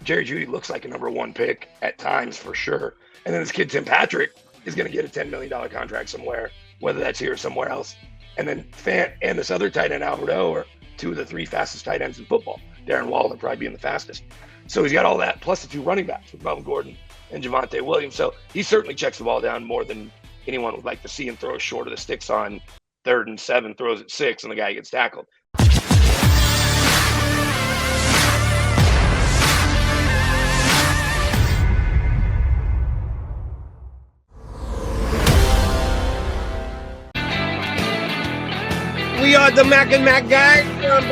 Jerry Jeudy looks like a number one pick at times for sure. And then this kid, Tim Patrick, is going to get a $10 million contract somewhere, whether that's here or somewhere else. And then Fant and this other tight end, Alberto, are two of the three fastest tight ends in football. Darren Waller probably being the fastest. So he's got all that, plus the two running backs with Melvin Gordon and Javonte Williams. So he certainly checks the ball down more than anyone would like to see, and throws short of the sticks on 3rd and 7, throws at 6, and the guy gets tackled. We are the Mac and Mac guys. Got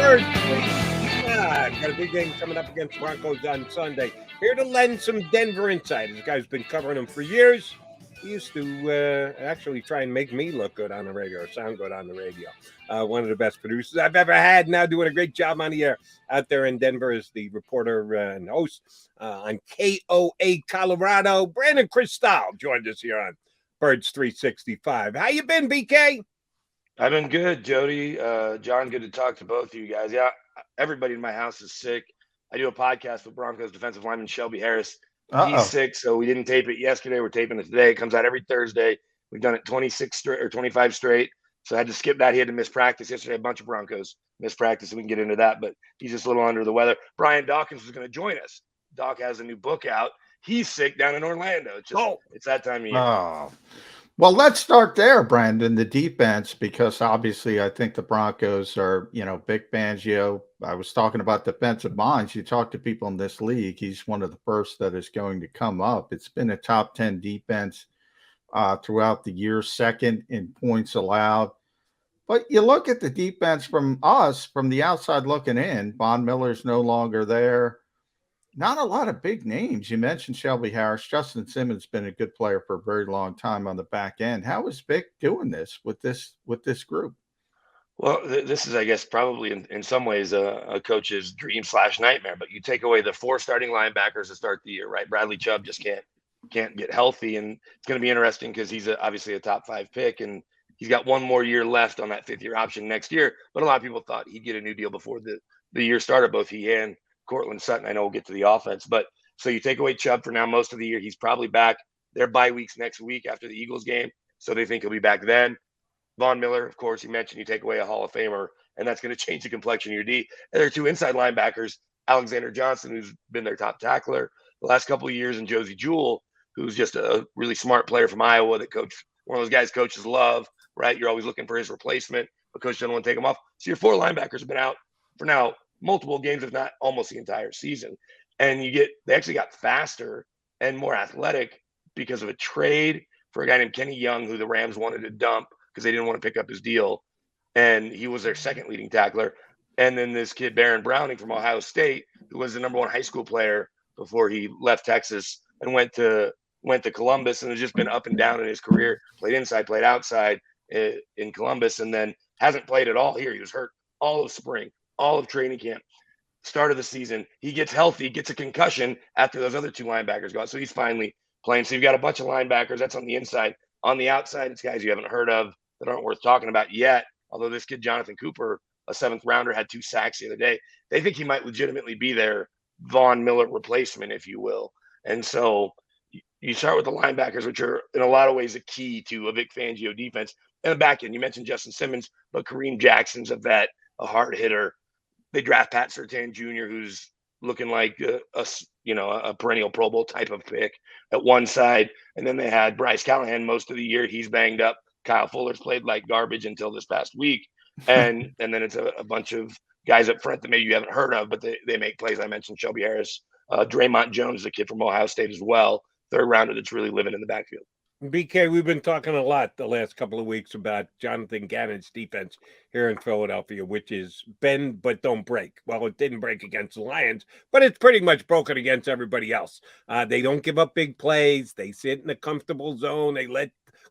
a big game coming up against Broncos on Sunday. Here to lend some Denver insight. This guy's been covering them for years. He used to actually try and make me look good on the radio or sound good on the radio. One of the best producers I've ever had. Now doing a great job on the air out there in Denver as the reporter and host on KOA Colorado. Brandon Krisztal joined us here on Birds 365. How you been, BK? I've been good, Jody. John, good to talk to both of you guys. Yeah, everybody in my house is sick. I do a podcast with Broncos defensive lineman Shelby Harris. He's sick, so we didn't tape it yesterday. We're taping it today. It comes out every Thursday. We've done it 26 straight or 25 straight. So I had to skip that. He had to miss practice yesterday. A bunch of Broncos missed practice, and we can get into that. But he's just a little under the weather. Brian Dawkins is going to join us. Doc has a new book out. He's sick down in Orlando. It's just it's that time of year. Oh. Well, let's start there, Brandon, the defense, because obviously I think the Broncos are, Vic Fangio. I was talking about defensive minds. You talk to people in this league, he's one of the first that is going to come up. It's been a top 10 defense throughout the year, second in points allowed. But you look at the defense from us, from the outside looking in, Von Miller's no longer there. Not a lot of big names. You mentioned Shelby Harris. Justin Simmons been a good player for a very long time on the back end. How is Vic doing this with this group? Well, this is, I guess, probably in some ways a coach's dream / nightmare. But you take away the 4 starting linebackers to start the year, right? Bradley Chubb just can't get healthy, and it's going to be interesting because he's obviously a top 5 pick, and he's got one more year left on that 5th-year option next year. But a lot of people thought he'd get a new deal before the year started. Both he and Cortland Sutton. I know we'll get to the offense, but so you take away Chubb for now most of the year. He's probably back. Their bye weeks next week after the Eagles game, so they think he'll be back then. Von Miller, of course, you mentioned, you take away a Hall of Famer, and that's going to change the complexion of your D. And there are 2 inside linebackers, Alexander Johnson, who's been their top tackler the last couple of years, and Josie Jewell, who's just a really smart player from Iowa that one of those guys coaches love, right? You're always looking for his replacement, but coach doesn't want to take him off. So your 4 linebackers have been out for now multiple games, if not almost the entire season. And they actually got faster and more athletic because of a trade for a guy named Kenny Young, who the Rams wanted to dump because they didn't want to pick up his deal. And he was their second leading tackler. And then this kid, Baron Browning from Ohio State, who was the number 1 high school player before he left Texas and went to Columbus, and has just been up and down in his career, played inside, played outside in Columbus, and then hasn't played at all here. He was hurt all of spring, all of training camp, start of the season. He gets healthy, gets a concussion after those other 2 linebackers go out. So he's finally playing. So you've got a bunch of linebackers. That's on the inside. On the outside, it's guys you haven't heard of that aren't worth talking about yet. Although this kid, Jonathan Cooper, a 7th rounder, had 2 sacks the other day. They think he might legitimately be their Von Miller replacement, if you will. And so you start with the linebackers, which are in a lot of ways a key to a Vic Fangio defense. And the back end, you mentioned Justin Simmons, but Kareem Jackson's a vet, a hard hitter. They draft Pat Surtain Jr., who's looking like a perennial Pro Bowl type of pick at one side. And then they had Bryce Callahan most of the year. He's banged up. Kyle Fuller's played like garbage until this past week. And then it's a bunch of guys up front that maybe you haven't heard of, but they make plays. I mentioned Shelby Harris. Draymond Jones, the kid from Ohio State as well, 3rd rounder that's really living in the backfield. BK, we've been talking a lot the last couple of weeks about Jonathan Gannon's defense here in Philadelphia, which is bend but don't break. Well, it didn't break against the Lions, but it's pretty much broken against everybody else. They don't give up big plays. They sit in a comfortable zone. They let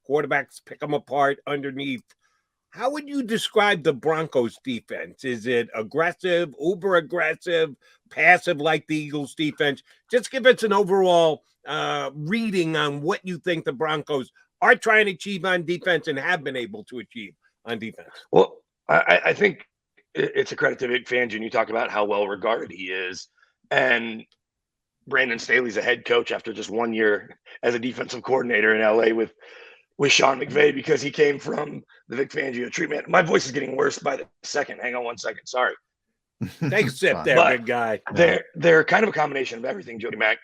quarterbacks pick them apart underneath. How would you describe the Broncos defense? Is it aggressive, uber aggressive, passive like the Eagles defense? Just give us an overall reading on what you think the Broncos are trying to achieve on defense and have been able to achieve on defense. Well, I think it's a credit to Vic Fangio. You talk about how well regarded he is, and Brandon Staley's a head coach after just 1 year as a defensive coordinator in LA with Sean McVay, because he came from the Vic Fangio treatment. My voice is getting worse by the second. Hang on 1 second. Sorry. Take a sip there, But big guy. they're kind of a combination of everything, Jody Mack.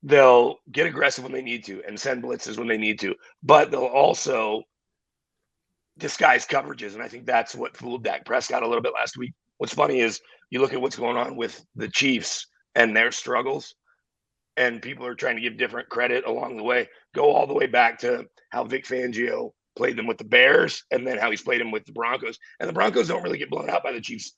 They'll get aggressive when they need to and send blitzes when they need to, but they'll also disguise coverages. And I think that's what fooled Dak Prescott a little bit last week. What's funny is you look at what's going on with the Chiefs and their struggles, and people are trying to give different credit along the way. Go all the way back to how Vic Fangio played them with the Bears and then how he's played them with the Broncos. And the Broncos don't really get blown out by the Chiefs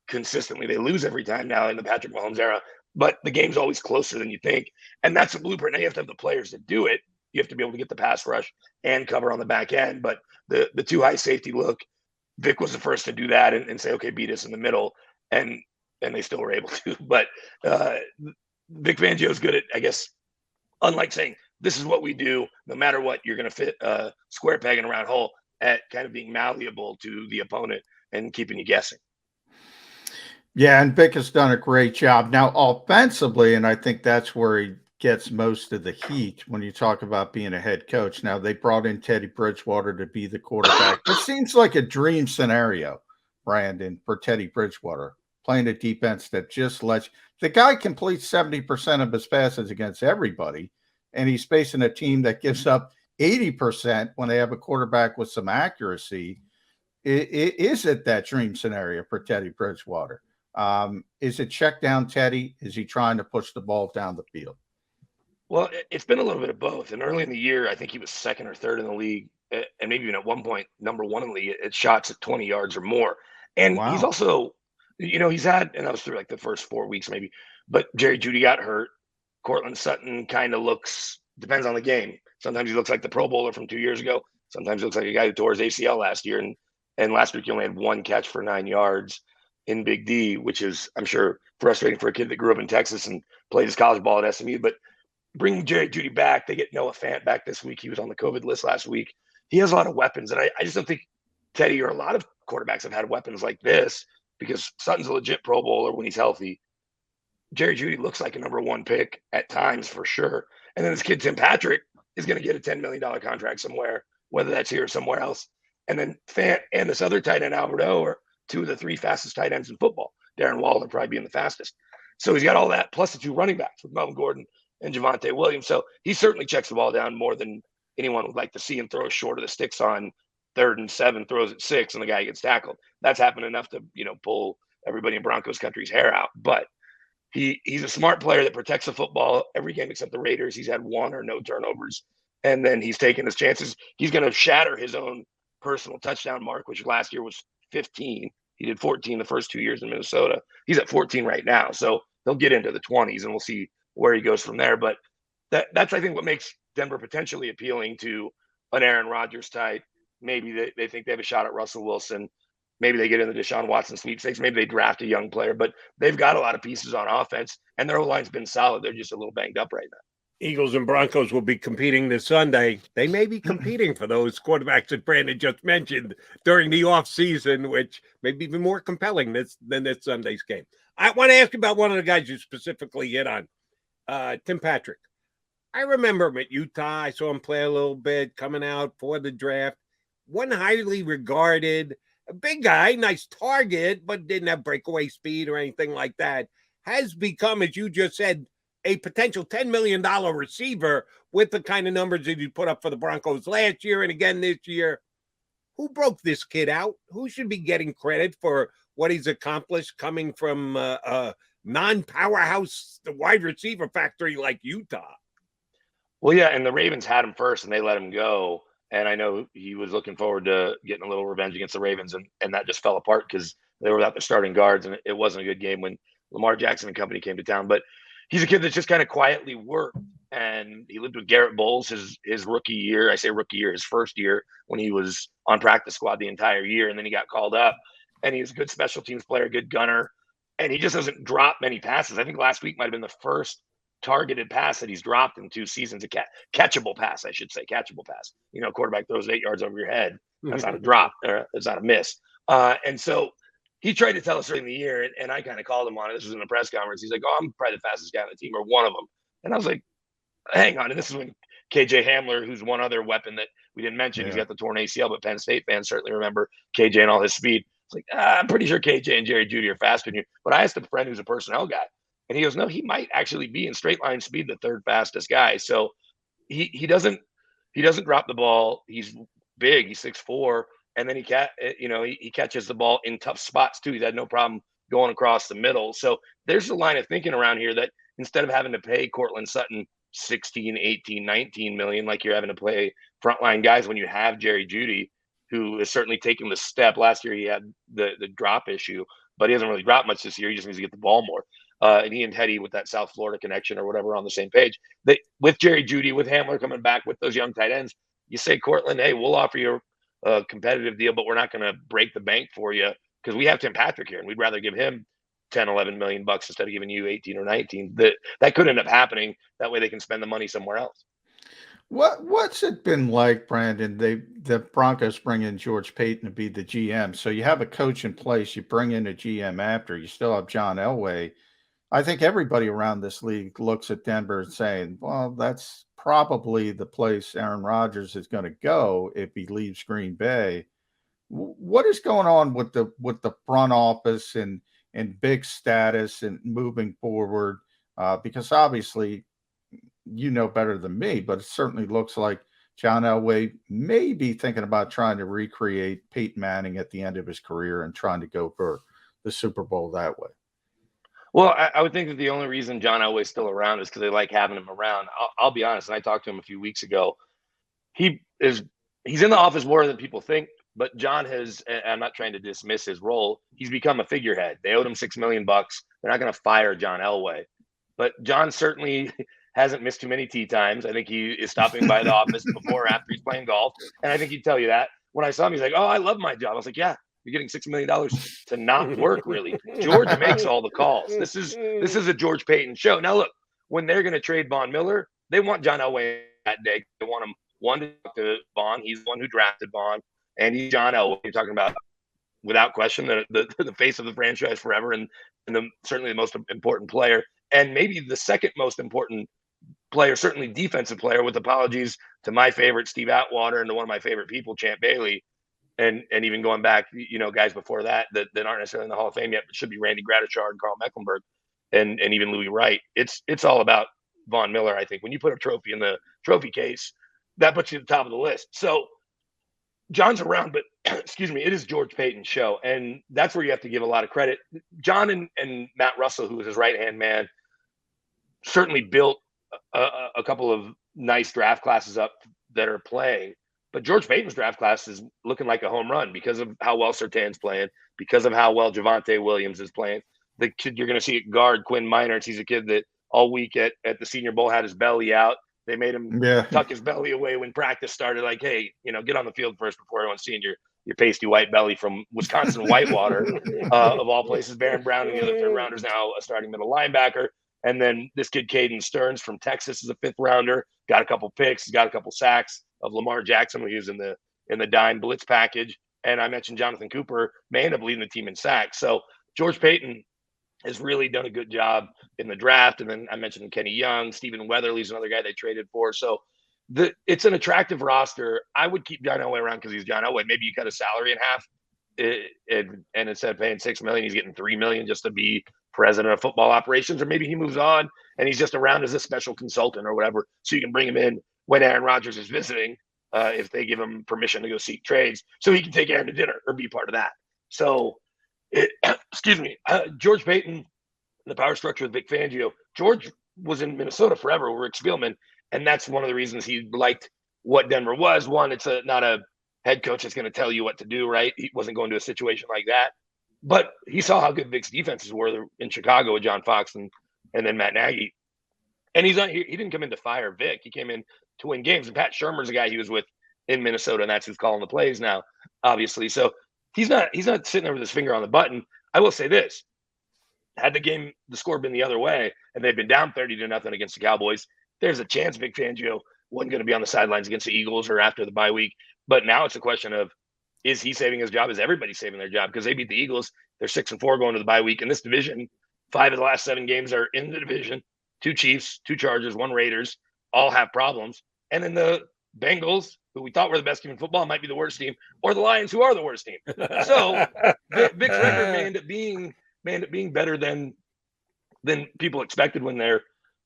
consistently. They lose every time now in the Patrick Mahomes era, but the game's always closer than you think. And that's a blueprint. Now you have to have the players to do it. You have to be able to get the pass rush and cover on the back end. But the too high safety look, Vic was the first to do that and say, okay, beat us in the middle. And they still were able to. But Vic Fangio is good at, I guess, unlike saying, this is what we do, no matter what, you're going to fit a square peg in a round hole, at kind of being malleable to the opponent and keeping you guessing. Yeah, and Vic has done a great job. Now, offensively, and I think that's where he gets most of the heat when you talk about being a head coach. Now, they brought in Teddy Bridgewater to be the quarterback. It seems like a dream scenario, Brandon, for Teddy Bridgewater, playing a defense that just lets – the guy completes 70% of his passes against everybody, and he's facing a team that gives up 80% when they have a quarterback with some accuracy. Is it that dream scenario for Teddy Bridgewater? Is it check down Teddy? Is he trying to push the ball down the field? Well, it's been a little bit of both. And early in the year, I think he was second or third in the league, and maybe even at one point, number one in the league at shots at 20 yards or more. And He's also, he's had, and that was through like the first 4 weeks maybe, but Jerry Jeudy got hurt. Cortland Sutton kind of depends on the game. Sometimes he looks like the Pro Bowler from 2 years ago. Sometimes he looks like a guy who tore his ACL last year. And last week he only had one catch for 9 yards in Big D, which is, I'm sure, frustrating for a kid that grew up in Texas and played his college ball at SMU. But bringing Jerry Jeudy back, they get Noah Fant back this week. He was on the COVID list last week. He has a lot of weapons. And I just don't think Teddy or a lot of quarterbacks have had weapons like this, because Sutton's a legit Pro Bowler when he's healthy. Jerry Jeudy looks like a number one pick at times for sure. And then this kid, Tim Patrick, is going to get a $10 million contract somewhere, whether that's here or somewhere else. And then Fant and this other tight end, Alberto, are two of the three fastest tight ends in football. Darren Waller probably being the fastest. So he's got all that, plus the two running backs with Melvin Gordon and Javonte Williams. So he certainly checks the ball down more than anyone would like to see, and throws short of the sticks on 3rd and 7, throws at 6, and the guy gets tackled. That's happened enough to, pull everybody in Broncos country's hair out. But he's a smart player that protects the football every game except the Raiders. He's had one or no turnovers, and then he's taking his chances. He's going to shatter his own personal touchdown mark, which last year was 15. He did 14 the first 2 years in Minnesota. He's at 14 right now. So he'll get into the 20s, and we'll see where he goes from there. But that's, I think, what makes Denver potentially appealing to an Aaron Rodgers type. Maybe they think they have a shot at Russell Wilson. Maybe they get in the Deshaun Watson sweepstakes. Maybe they draft a young player. But they've got a lot of pieces on offense, and their O-line's been solid. They're just a little banged up right now. Eagles and Broncos will be competing this Sunday. They may be competing for those quarterbacks that Brandon just mentioned during the offseason, which may be even more compelling than this Sunday's game. I want to ask you about one of the guys you specifically hit on, Tim Patrick. I remember him at Utah. I saw him play a little bit coming out for the draft. One highly regarded, a big guy, nice target, but didn't have breakaway speed or anything like that. Has become, as you just said, a potential $10 million receiver with the kind of numbers that he put up for the Broncos last year and again this year. Who broke this kid out? Who should be getting credit for what he's accomplished coming from a non-powerhouse wide receiver factory like Utah? Well, yeah, and the Ravens had him first, and they let him go. And I know he was looking forward to getting a little revenge against the Ravens, and that just fell apart because they were without their starting guards, and it wasn't a good game when Lamar Jackson and company came to town. But he's a kid that's just kind of quietly worked, and he lived with Garrett Bowles his rookie year. I say rookie year, his first year, when he was on practice squad the entire year, and then he got called up. And he's a good special teams player, good gunner, and he just doesn't drop many passes. I think last week might have been the first targeted pass that he's dropped in 2 seasons. A catchable pass, I should say, catchable pass. Quarterback throws 8 yards over your head. That's not a drop. It's not a miss. And so he tried to tell us early in the year, and I kind of called him on it. This was in a press conference. He's like, "Oh, I'm probably the fastest guy on the team, or one of them." And I was like, "Hang on." And this is when KJ Hamler, who's one other weapon that we didn't mention, he's got the torn ACL, but Penn State fans certainly remember KJ and all his speed. It's like, I'm pretty sure KJ and Jerry Jeudy are faster than you. But I asked a friend who's a personnel guy, and he goes, "No, he might actually be in straight line speed the third fastest guy." So he doesn't drop the ball. He's big. He's 6'4", and then he catches the ball in tough spots too. He's had no problem going across the middle. So there's a line of thinking around here that instead of having to pay Cortland Sutton 16, 18, 19 million like you're having to play frontline guys when you have Jerry Jeudy, who is certainly taking the step. Last year he had the drop issue, but he hasn't really dropped much this year. He just needs to get the ball more. And he and Teddy with that South Florida connection or whatever on the same page. With Jerry Jeudy, with Hamler coming back, with those young tight ends, you say, Cortland, hey, we'll offer you a competitive deal, but we're not going to break the bank for you because we have Tim Patrick here, and we'd rather give him 10, 11 million bucks instead of giving you 18 or 19. That could end up happening. That way they can spend the money somewhere else. What's it been like, Brandon? The Broncos bring in George Payton to be the GM. So you have a coach in place, you bring in a GM after, you still have John Elway. I think everybody around this league looks at Denver and saying, well, that's probably the place Aaron Rodgers is going to go if he leaves Green Bay. What is going on with the front office and big status and moving forward? Because obviously, you know better than me, but it certainly looks like John Elway may be thinking about trying to recreate Peyton Manning at the end of his career and trying to go for the Super Bowl that way. Well, I would think that the only reason John Elway's still around is because they like having him around. I'll be honest, and I talked to him a few weeks ago. He's in the office more than people think, but John has, and I'm not trying to dismiss his role, he's become a figurehead. They owed him $6 million. They're not going to fire John Elway. But John certainly hasn't missed too many tee times. I think he is stopping by the office before or after he's playing golf. And I think he'd tell you that. When I saw him, he's like, "Oh, I love my job." I was like, "Yeah, you're getting $6 million to not work, really." George makes all the calls. This is a George Payton show. Now, look, when they're going to trade Von Miller, they want John Elway that day. They want him, one, to talk to Von. He's the one who drafted Von. And he's John Elway. You're talking about, without question, the face of the franchise forever and certainly the most important player. And maybe the second most important player, certainly defensive player, with apologies to my favorite Steve Atwater and to one of my favorite people, Champ Bailey. And even going back, guys before that aren't necessarily in the Hall of Fame yet, but should be Randy Gratishard and Carl Mecklenburg and even Louis Wright. It's all about Von Miller, I think. When you put a trophy in the trophy case, that puts you at the top of the list. So John's around, but excuse me, it is George Payton's show. And that's where you have to give a lot of credit. John and Matt Russell, who was his right-hand man, certainly built a couple of nice draft classes up that are playing. But George Payton's draft class is looking like a home run because of how well Surtain's playing, because of how well Javonte Williams is playing. The kid you're going to see at guard, Quinn Meinerz, he's a kid that all week at the Senior Bowl had his belly out. They made him tuck his belly away when practice started. Like, hey, get on the field first before everyone's seeing your pasty white belly from Wisconsin Whitewater, of all places. Baron Brown and the other third rounders, now a starting middle linebacker. And then this kid, Caden Stearns from Texas, is a fifth rounder. Got a couple picks. He's got a couple sacks of Lamar Jackson when he was in the dime blitz package. And I mentioned Jonathan Cooper may end up leading the team in sacks. So George Payton has really done a good job in the draft. And then I mentioned Kenny Young, Stephen Weatherly's another guy they traded for. So it's an attractive roster. I would keep John Elway around because he's John Elway. Maybe you cut his salary in half, and instead of paying $6 million, he's getting $3 million just to be president of football operations. Or maybe he moves on and he's just around as a special consultant or whatever, so you can bring him in when Aaron Rodgers is visiting, if they give him permission to go seek trades, so he can take Aaron to dinner or be part of that. So, George Payton, the power structure with Vic Fangio. George was in Minnesota forever with Rick Spielman, and that's one of the reasons he liked what Denver was. One, it's not a head coach that's going to tell you what to do, right? He wasn't going to a situation like that. But he saw how good Vic's defenses were in Chicago with John Fox and then Matt Nagy. And he didn't come in to fire Vic. He came in to win games. And Pat Shurmur's a guy he was with in Minnesota, and that's who's calling the plays now, obviously. So he's not sitting there with his finger on the button. I will say this. Had the score been the other way, and they'd been down 30-0 against the Cowboys, there's a chance Vic Fangio wasn't going to be on the sidelines against the Eagles or after the bye week. But now it's a question of, is he saving his job? Is everybody saving their job? Because they beat the Eagles. They're 6-4 going to the bye week. In this division, 5 of the last 7 games are in the division. 2 Chiefs, 2 Chargers, 1 Raiders, all have problems. And then the Bengals, who we thought were the best team in football, might be the worst team, or the Lions, who are the worst team. So Vic's record may end up being better than people expected when they're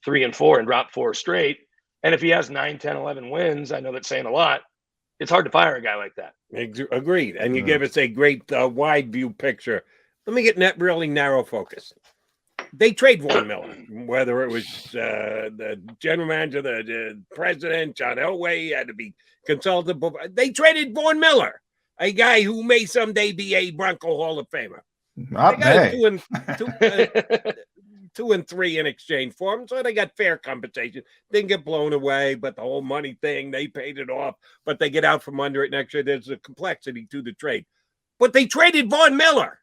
3-4 and drop 4 straight. And if he has 9, 10, 11 wins, I know that's saying a lot. It's hard to fire a guy like that. Agreed. And you gave us a great wide view picture. Let me get really narrow focus. They trade Von Miller, whether it was the general manager, the president, John Elway, had to be consulted. They traded Von Miller, a guy who may someday be a Bronco Hall of Famer. Not may. 2 and 3 in exchange for him, so they got fair compensation. Didn't get blown away, but the whole money thing, they paid it off, but they get out from under it next year. There's a complexity to the trade. But they traded Von Miller.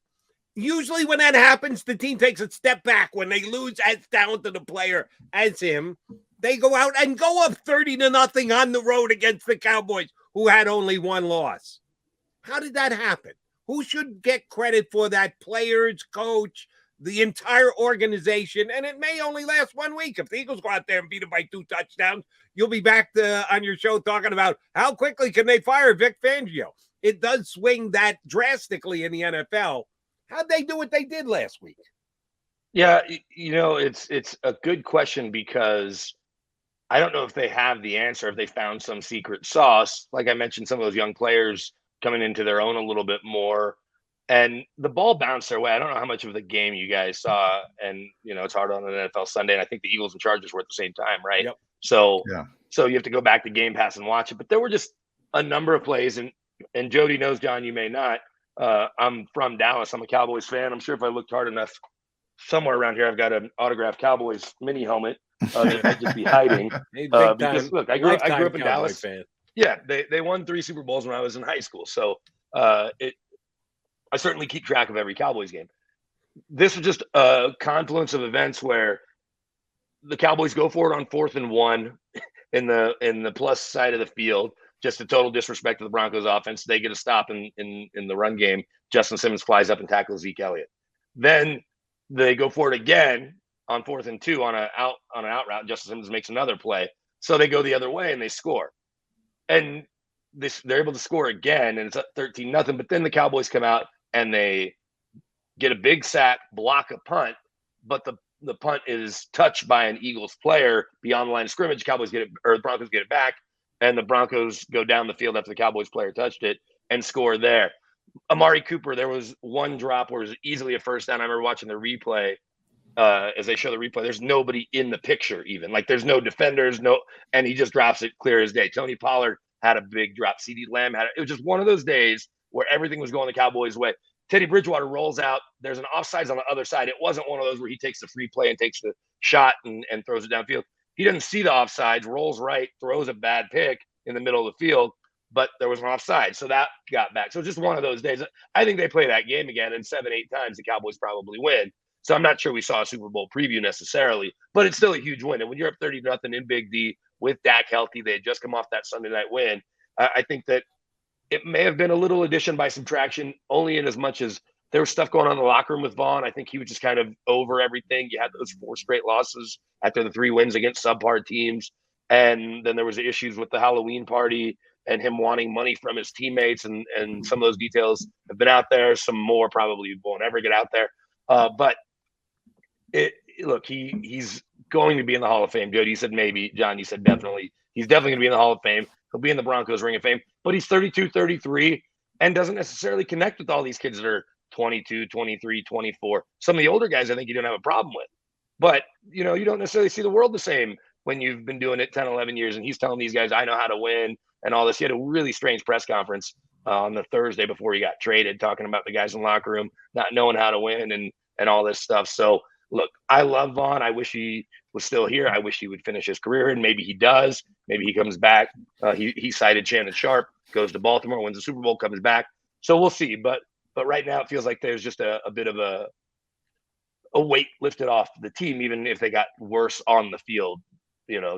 Usually when that happens, the team takes a step back. When they lose as talented a player as him, they go out and go up 30-0 on the road against the Cowboys, who had only 1 loss. How did that happen? Who should get credit for that? Players, coach, the entire organization, and it may only last 1 week. If the Eagles go out there and beat them by 2 touchdowns, you'll be back on your show talking about how quickly can they fire Vic Fangio. It does swing that drastically in the NFL. How'd they do what they did last week? Yeah, it's a good question because I don't know if they have the answer, if they found some secret sauce. Like I mentioned, some of those young players coming into their own a little bit more. And the ball bounced their way. I don't know how much of the game you guys saw. And, it's hard on an NFL Sunday. And I think the Eagles and Chargers were at the same time, right? Yep. So you have to go back to Game Pass and watch it. But there were just a number of plays. And Jody knows, John, you may not. I'm from Dallas. I'm a Cowboys fan. I'm sure if I looked hard enough, somewhere around here, I've got an autographed Cowboys mini helmet. That I'd just be hiding. Because, look, I grew up in Dallas. Fan. Yeah, they won 3 Super Bowls when I was in high school. So I certainly keep track of every Cowboys game. This was just a confluence of events where the Cowboys go for it on 4th and 1 in the plus side of the field. Just a total disrespect to the Broncos offense. They get a stop in the run game. Justin Simmons flies up and tackles Zeke Elliott. Then they go for it again on 4th and 2 on an out route. Justin Simmons makes another play. So they go the other way and they score. And they're able to score again, and it's up 13-0. But then the Cowboys come out and they get a big sack, block a punt, but the punt is touched by an Eagles player beyond the line of scrimmage. The Broncos get it back, and the Broncos go down the field after the Cowboys player touched it and score there. Amari Cooper, there was one drop where it was easily a first down. I remember watching the replay. As they show the replay, there's nobody in the picture even. Like, there's no defenders, and he just drops it clear as day. Tony Pollard had a big drop. CeeDee Lamb it was just one of those days where everything was going the Cowboys' way. Teddy Bridgewater rolls out. There's an offsides on the other side. It wasn't one of those where he takes the free play and takes the shot and throws it downfield. He doesn't see the offsides, rolls right, throws a bad pick in the middle of the field, but there was an offside. So that got back. So just one of those days. I think they play that game again, and 7-8 times the Cowboys probably win. So I'm not sure we saw a Super Bowl preview necessarily, but it's still a huge win. And when you're up 30-0 in Big D with Dak healthy, they had just come off that Sunday night win. I think that it may have been a little addition by subtraction, only in as much as there was stuff going on in the locker room with Vaughn. I think he was just kind of over everything. You had those 4 straight losses after the 3 wins against subpar teams. And then there was issues with the Halloween party and him wanting money from his teammates. And some of those details have been out there. Some more probably won't ever get out there. But look, he's going to be in the Hall of Fame. Jody, you said maybe. John, you said definitely. He's definitely going to be in the Hall of Fame. He'll be in the Broncos Ring of Fame. But he's 32, 33, and doesn't necessarily connect with all these kids that are 22, 23, 24. Some of the older guys I think you don't have a problem with. But, you don't necessarily see the world the same when you've been doing it 10, 11 years. And he's telling these guys, I know how to win and all this. He had a really strange press conference on the Thursday before he got traded, talking about the guys in the locker room not knowing how to win and all this stuff. So, look, I love Vaughn. I wish he was still here. I wish he would finish his career, and maybe he does. Maybe he comes back. He cited Shannon Sharp, goes to Baltimore, wins the Super Bowl, comes back. So we'll see. But right now it feels like there's just a bit of a weight lifted off the team, even if they got worse on the field,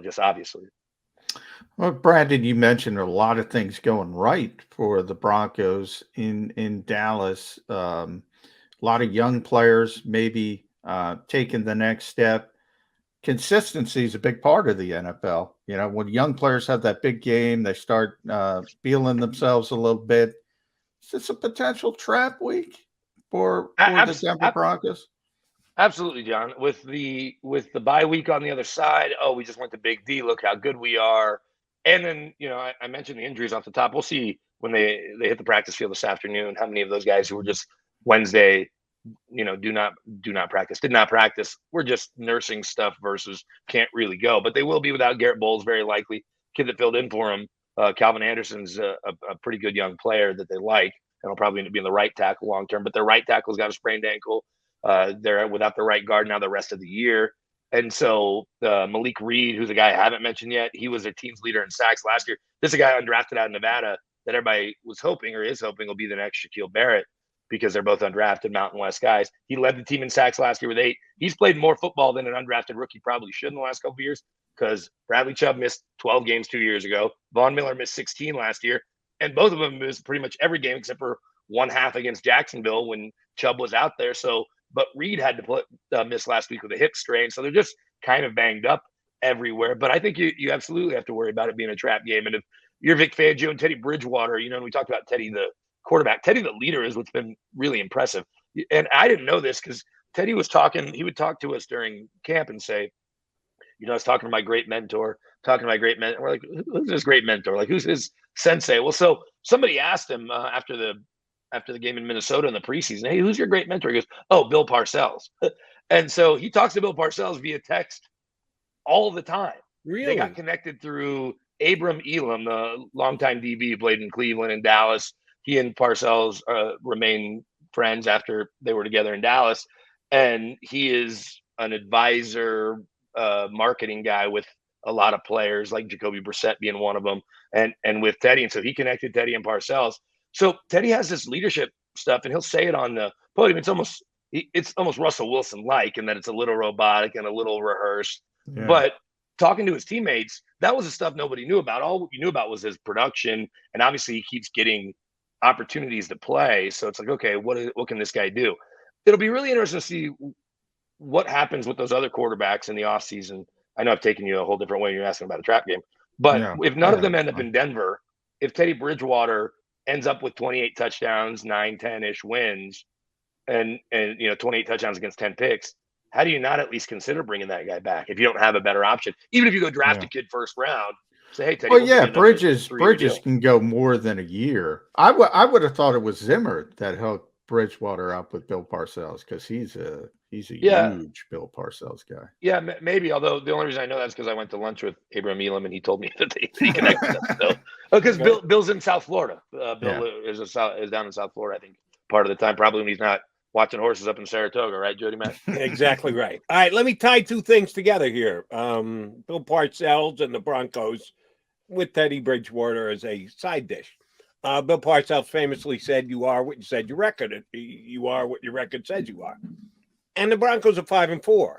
just obviously. Well, Brandon, you mentioned a lot of things going right for the Broncos in Dallas A lot of young players maybe taking the next step. Consistency is a big part of the NFL. You know, when young players have that big game, they start feeling themselves a little bit. Is this a potential trap week for the Denver Broncos? Absolutely, John. With the bye week on the other side, we just went to Big D. Look how good we are. And then, I mentioned the injuries off the top. We'll see when they hit the practice field this afternoon how many of those guys who were just Wednesday, did not practice. We're just nursing stuff versus can't really go. But they will be without Garrett Bowles, very likely. Kid that filled in for him, Calvin Anderson's a pretty good young player that they like, and will probably end up being the right tackle long term. But their right tackle's got a sprained ankle. They're without the right guard now the rest of the year. And so Malik Reed, who's a guy I haven't mentioned yet, he was their team's leader in sacks last year. This is a guy undrafted out of Nevada that everybody was hoping or is hoping will be the next Shaquille Barrett, because they're both undrafted Mountain West guys. He led the team in sacks last year with 8. He's played more football than an undrafted rookie probably should in the last couple of years, because Bradley Chubb missed 12 games 2 years ago. Von Miller missed 16 last year. And both of them missed pretty much every game except for one half against Jacksonville when Chubb was out there. But Reed had to miss last week with a hip strain. So they're just kind of banged up everywhere. But I think you absolutely have to worry about it being a trap game. And if you're Vic Fangio and Teddy Bridgewater, and we talked about Teddy, the quarterback, Teddy, the leader, is what's been really impressive. And I didn't know this because Teddy was talking. He would talk to us during camp and say, I was talking to my great mentor, We're like, who's his great mentor? Like, who's his sensei? Well, so somebody asked him after the game in Minnesota in the preseason, hey, who's your great mentor? He goes, oh, Bill Parcells. And so he talks to Bill Parcells via text all the time. Really? They got connected through Abram Elam, the longtime DB, played in Cleveland and Dallas. He and Parcells remain friends after they were together in Dallas. And he is an advisor, marketing guy with a lot of players, like Jacoby Brissett being one of them, and with Teddy. And so he connected Teddy and Parcells. So Teddy has this leadership stuff, and he'll say it on the podium. It's almost Russell Wilson-like, in that it's a little robotic and a little rehearsed. Yeah. But talking to his teammates, that was the stuff nobody knew about. All you knew about was his production, and obviously he keeps getting opportunities to play. So it's like, okay, what can this guy do? It'll be really interesting to see what happens with those other quarterbacks in the offseason. I know I've taken you a whole different way when you're asking about a trap game. But if none of them end up in Denver, if Teddy Bridgewater ends up with 28 touchdowns, 9, 10-ish wins, and 28 touchdowns against 10 picks, how do you not at least consider bringing that guy back if you don't have a better option? Even if you go draft a kid first round, say, hey, Teddy. Well, Bridges can go more than a year. I would have thought it was Zimmer that hooked Bridgewater up with Bill Parcells, because he's a huge Bill Parcells guy. Yeah, maybe. Although the only reason I know that's because I went to lunch with Abram Elam and he told me that he connected them. So, because Bill's in South Florida. Bill is down in South Florida, I think, part of the time, probably when he's not watching horses up in Saratoga, right, Jody, Matt? Exactly right. All right, let me tie two things together here. Bill Parcells and the Broncos with Teddy Bridgewater as a side dish. Bill Parcells famously said, you are what you said your record. You are what your record says you are. And the Broncos are 5-4.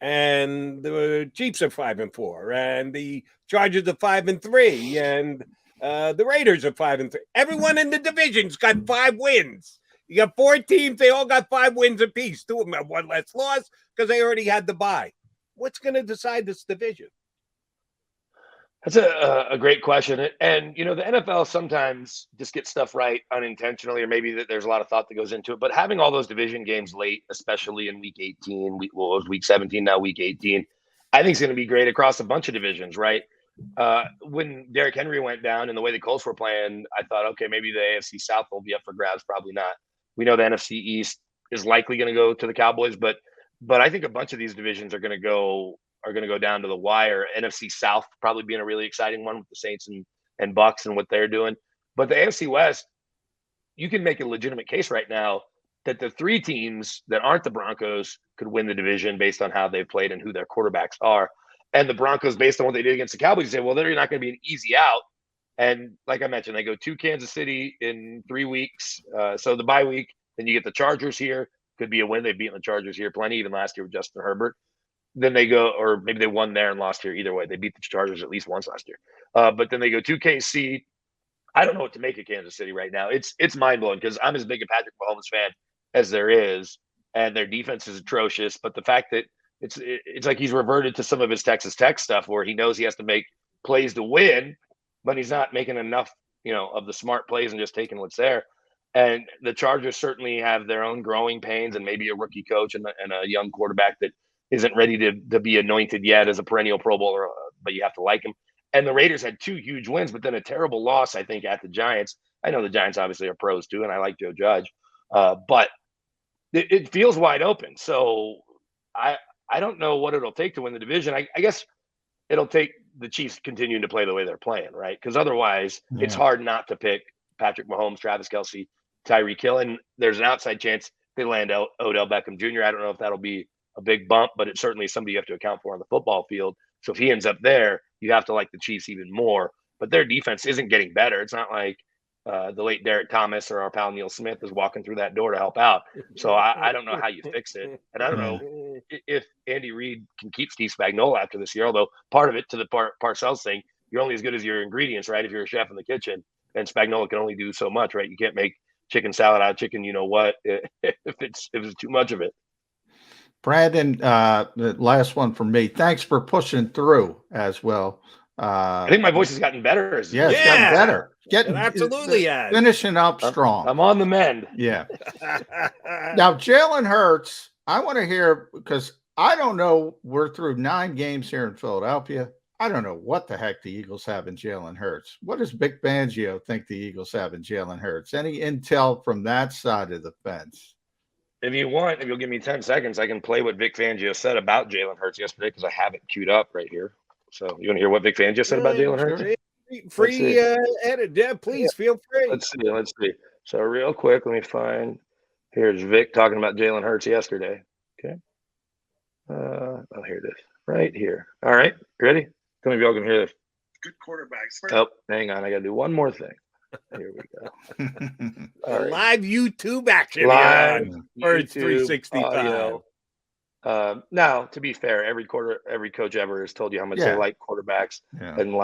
And the Chiefs are 5-4. And the Chargers are 5-3. And the Raiders are 5-3. Everyone in the division's got 5 wins. You got 4 teams. They all got 5 wins apiece. 2 of them have 1 less loss because they already had the bye. What's going to decide this division? That's a great question. And, the NFL sometimes just gets stuff right unintentionally, or maybe that there's a lot of thought that goes into it. But having all those division games late, especially in week 18, it was week 17, now week 18, I think it's going to be great across a bunch of divisions, right? When Derrick Henry went down and the way the Colts were playing, I thought, okay, maybe the AFC South will be up for grabs. Probably not. We know the NFC East is likely going to go to the Cowboys, but I think a bunch of these divisions are going to go down to the wire. NFC South probably being a really exciting one with the Saints and Bucks and what they're doing. But the AFC West, you can make a legitimate case right now that the 3 teams that aren't the Broncos could win the division based on how they've played and who their quarterbacks are. And the Broncos, based on what they did against the Cowboys, say, well, they're not going to be an easy out. And like I mentioned, they go to Kansas City in 3 weeks. So the bye week, then you get the Chargers here. Could be a win. They've beaten the Chargers here plenty, even last year with Justin Herbert. Then they go, or maybe they won there and lost here. Either way, they beat the Chargers at least once last year. But then they go to KC. I don't know what to make of Kansas City right now. It's mind blowing because I'm as big a Patrick Mahomes fan as there is, and their defense is atrocious. But the fact that it's like he's reverted to some of his Texas Tech stuff where he knows he has to make plays to win, but he's not making enough, of the smart plays and just taking what's there. And the Chargers certainly have their own growing pains and maybe a rookie coach and a young quarterback that isn't ready to be anointed yet as a perennial Pro Bowler, but you have to like him. And the Raiders had 2 huge wins, but then a terrible loss, I think, at the Giants. I know the Giants obviously are pros too, and I like Joe Judge, but it feels wide open. So I don't know what it'll take to win the division. I guess it'll take the Chiefs continuing to play the way they're playing, right? Because otherwise, it's hard not to pick Patrick Mahomes, Travis Kelce, Tyreek Hill, and there's an outside chance they land Odell Beckham Jr. I don't know if that'll be a big bump, but it's certainly somebody you have to account for on the football field. So if he ends up there, you have to like the Chiefs even more. But their defense isn't getting better. It's not like the late Derek Thomas or our pal Neil Smith is walking through that door to help out. So I don't know how you fix it. And I don't know if Andy Reid can keep Steve Spagnuolo after this year, although part of it, to the Parcells thing, you're only as good as your ingredients, right? If you're a chef in the kitchen, and Spagnuolo can only do so much, right? You can't make chicken salad out of chicken, if it's too much of it. Brandon, the last one from me. Thanks for pushing through as well. I think my voice has gotten better. It's gotten better. It absolutely has. Finishing up strong. I'm on the mend. Yeah. Now, Jalen Hurts, I want to hear, because I don't know. We're through 9 games here in Philadelphia. I don't know what the heck the Eagles have in Jalen Hurts. What does Vic Fangio think the Eagles have in Jalen Hurts? Any intel from that side of the fence? If you'll give me 10 seconds, I can play what Vic Fangio said about Jalen Hurts yesterday because I have it queued up right here. So you want to hear what Vic Fangio said about Jalen Hurts? Free edit. Yeah, please feel free. Let's see. So real quick, let me find. Here's Vic talking about Jalen Hurts yesterday. Okay. Here it is. Right here. All right. Ready? How many of y'all can hear this? Good quarterbacks. Oh, hang on. I got to do one more thing. Here we go. Right. Live YouTube action. Live Birds 365. Now, to be fair, every coach ever has told you how much they like quarterbacks and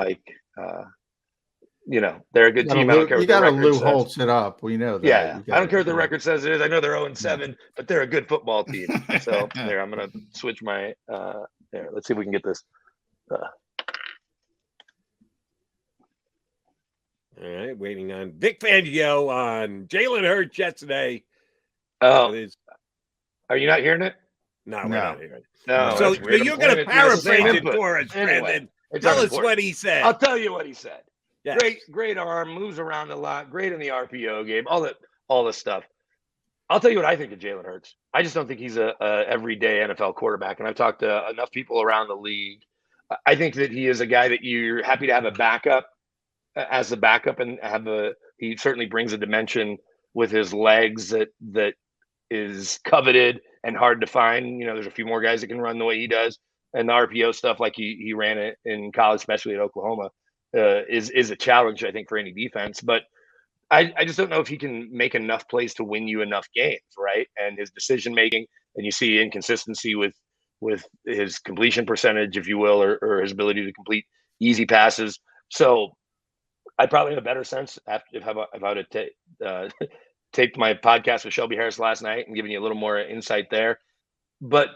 they're a good team. I don't care what you the got to record Lou says. Holtz it up. We know that. Yeah, I don't care what the record says it is. I know they're 0-7, but they're a good football team. So there, I'm going to switch my. There, let's see if we can get this. All right, waiting on Vic Fangio on Jalen Hurts yesterday. Oh, are you not hearing it? No, we're not hearing it. No. So you're going to paraphrase it for us, Brandon. Tell us what he said. I'll tell you what he said. Yes. Great arm, moves around a lot, great in the RPO game, all this stuff. I'll tell you what I think of Jalen Hurts. I just don't think he's a everyday NFL quarterback, and I've talked to enough people around the league. I think that he is a guy that you're happy to have a backup as a backup, and he certainly brings a dimension with his legs that is coveted and hard to find. There's a few more guys that can run the way he does, and the RPO stuff, like he ran it in college, especially at Oklahoma, is a challenge, I think, for any defense. But I just don't know if he can make enough plays to win you enough games, right? And his decision making, and you see inconsistency with his completion percentage, if you will, or his ability to complete easy passes. So I'd probably have a better sense if I would have taped my podcast with Shelby Harris last night and given you a little more insight there. But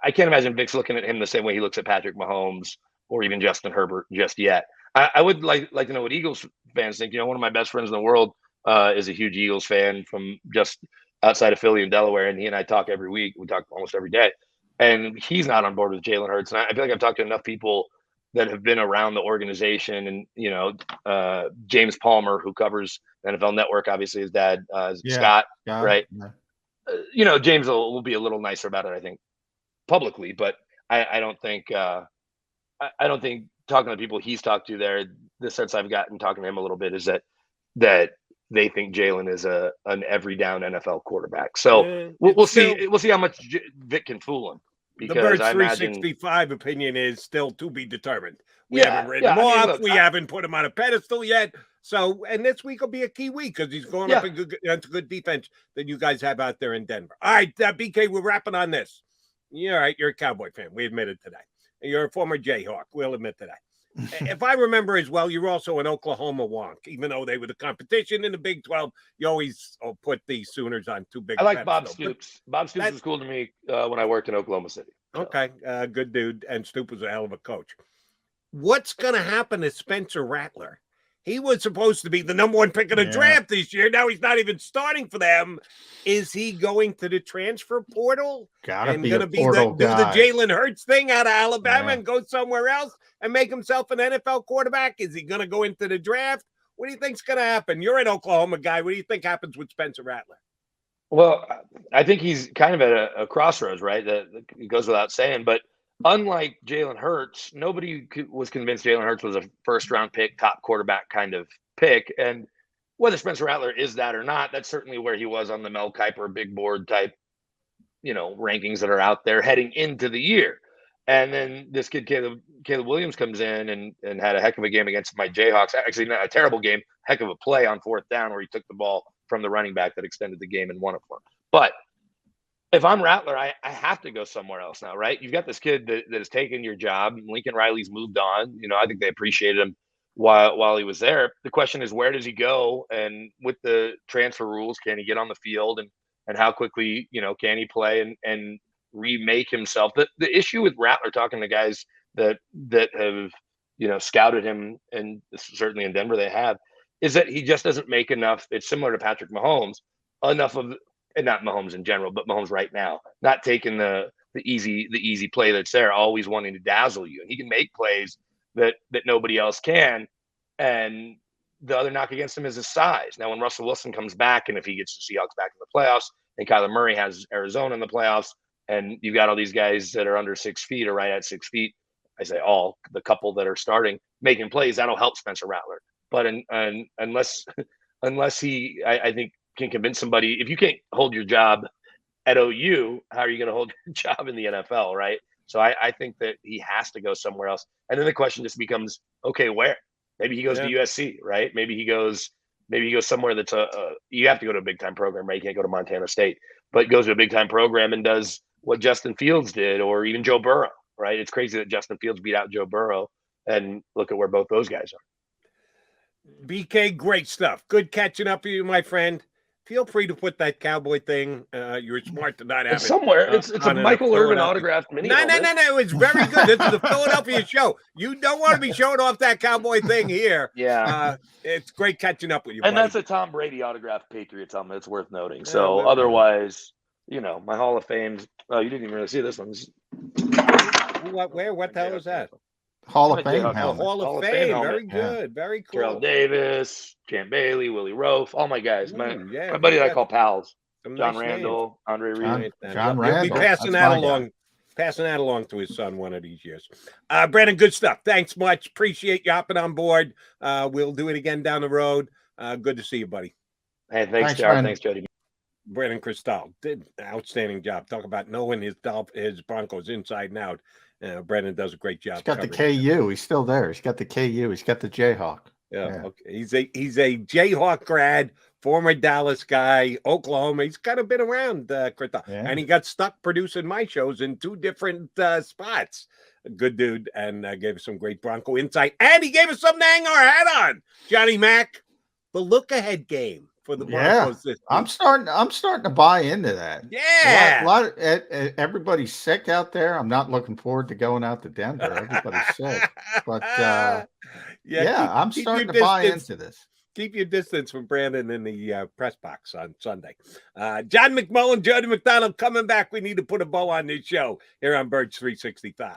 I can't imagine Vic's looking at him the same way he looks at Patrick Mahomes or even Justin Herbert just yet. I would like to know what Eagles fans think. One of my best friends in the world is a huge Eagles fan from just outside of Philly and Delaware, and he and I talk every week. We talk almost every day, and he's not on board with Jalen Hurts. And I feel like I've talked to enough people that have been around the organization, and James Palmer, who covers the NFL Network, obviously his dad, Scott, right? Yeah. James will be a little nicer about it, I think, publicly, but I don't think talking to the people he's talked to there, the sense I've gotten talking to him a little bit is that they think Jalen is an every down NFL quarterback. So we'll see. We'll see how much Vic can fool him. Because the Birds I 365 opinion is still to be determined. We haven't written him off. We haven't put him on a pedestal yet. So, and this week will be a key week because he's going up against a good defense that you guys have out there in Denver. All right, BK, we're wrapping on this. You're all right. You're a Cowboy fan. We admitted today. You're a former Jayhawk. We'll admit to that. If I remember as well, you're also an Oklahoma wonk. Even though they were the competition in the Big 12, you always put the Sooners on too big. I like Bob Stoops. Bob Stoops was cool to me when I worked in Oklahoma City. So. Okay, good dude. And Stoops was a hell of a coach. What's going to happen to Spencer Rattler? He was supposed to be the number 1 pick of the draft this year. Now he's not even starting for them. Is he going to the transfer portal? Gotta be a portal guy. Do the Jalen Hurts thing out of Alabama and go somewhere else and make himself an NFL quarterback? Is he going to go into the draft? What do you think's going to happen? You're an Oklahoma guy. What do you think happens with Spencer Rattler? Well, I think he's kind of at a crossroads, right? That it goes without saying. But unlike Jalen Hurts, nobody was convinced Jalen Hurts was a first-round pick, top quarterback kind of pick. And whether Spencer Rattler is that or not, that's certainly where he was on the Mel Kiper big board type, rankings that are out there heading into the year. And then this kid, Caleb Williams, comes in and had a heck of a game against my Jayhawks. Actually, not a terrible game, heck of a play on 4th down where he took the ball from the running back that extended the game and won it for him. But if I'm Rattler, I have to go somewhere else now, right? You've got this kid that has taken your job. Lincoln Riley's moved on. I think they appreciated him while he was there. The question is, where does he go? And with the transfer rules, can he get on the field? And how quickly, can he play and remake himself? The issue with Rattler, talking to guys that have, scouted him, and certainly in Denver they have, is that he just doesn't make enough. It's similar to Patrick Mahomes, enough of, and not Mahomes in general, but Mahomes right now, not taking the easy play that's there, always wanting to dazzle you. And he can make plays that nobody else can. And the other knock against him is his size. Now, when Russell Wilson comes back, and if he gets the Seahawks back in the playoffs, and Kyler Murray has Arizona in the playoffs, and you've got all these guys that are under 6 feet or right at 6 feet, I say the couple that are starting, making plays, that'll help Spencer Rattler. But unless he, I think, can convince somebody, if you can't hold your job at OU, how are you going to hold your job in the NFL, right? So I think that he has to go somewhere else. And then the question just becomes, okay, where? Maybe he goes to USC, right? Maybe he goes somewhere that's you have to go to a big time program, right? You can't go to Montana State, but goes to a big time program and does what Justin Fields did, or even Joe Burrow, right? It's crazy that Justin Fields beat out Joe Burrow, and look at where both those guys are. BK, great stuff. Good catching up with you, my friend. Feel free to put that Cowboy thing. You're smart to not have it somewhere. It's a Michael Irvin autographed mini. No. It's very good. This is the Philadelphia show. You don't want to be showing off that Cowboy thing here. Yeah. It's great catching up with you. And buddy. that's a Tom Brady autographed Patriots helmet. It's worth noting. So otherwise, my Hall of Fame. Oh, you didn't even really see this one. What the hell is that? Hall of Fame helmet. Hall of Fame. Very good. Very cool. Terrell Davis, Champ Bailey, Willie Rofe, all my guys. My buddy that I call pals. John Randall, Andre Reed. John Randall. He'll be passing that along to his son one of these years. Brandon, good stuff. Thanks much. Appreciate you hopping on board. We'll do it again down the road. Good to see you, buddy. Hey, thanks, Jared. Thanks, Jody. Brandon Krisztal did an outstanding job. Talk about knowing his Broncos inside and out. Brandon does a great job. He's got the KU. He's still there. He's got the KU. He's got the Jayhawk. Yeah. Okay. He's a Jayhawk grad, former Dallas guy, Oklahoma. He's kind of been around, and he got stuck producing my shows in 2 different spots. A good dude, and gave us some great Bronco insight, and he gave us something to hang our hat on. Johnny Mac, the look-ahead game for the Broncos. Yeah, I'm starting to buy into that. Yeah, a lot of, everybody's sick out there. I'm not looking forward to going out to Denver. Everybody's sick, but I'm starting to buy into this. Keep your distance from Brandon in the press box on Sunday. John McMullen, Jody McDonald coming back. We need to put a bow on this show here on Birds 365.